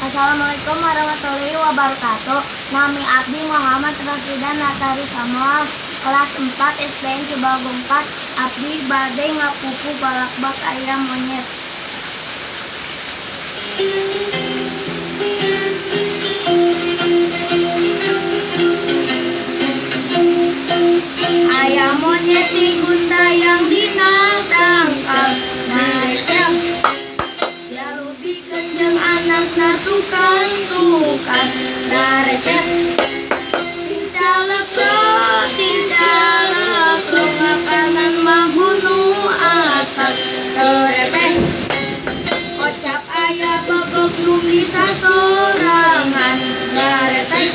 Assalamualaikum warahmatullahi wabarakatuh. Nami Abdi Muhammad Rasidan Natari Samuel, kelas 4 SDN Cibagung 4. Abdi bade ngapupu balakbak ayam monyet. Ayam monyet digundayang dinadangkal narekel, jalubi kenjeng anakna sukan narecet. Tincalekro makanan mahunu asap terepeh, kocap ayah begok nu bisa sorangan naretek.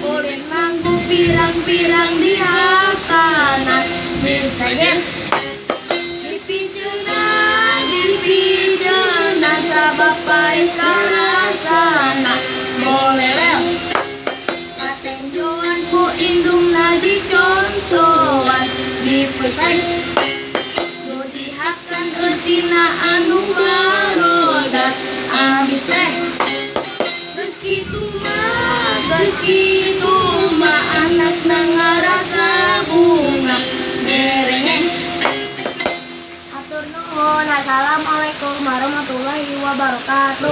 Kulit manggu pirang-pirang dihakanan diseget, dipinjenan sabab pahit karasana molelel. Katenjoan ku indungna dicontohan dipesan, nu dihakan eusina anu barodas abis teh. Geus kitu mah anakna ngarasa bunga merengeng. Atur nuhun. Assalamualaikum warahmatullahi wabarakatuh.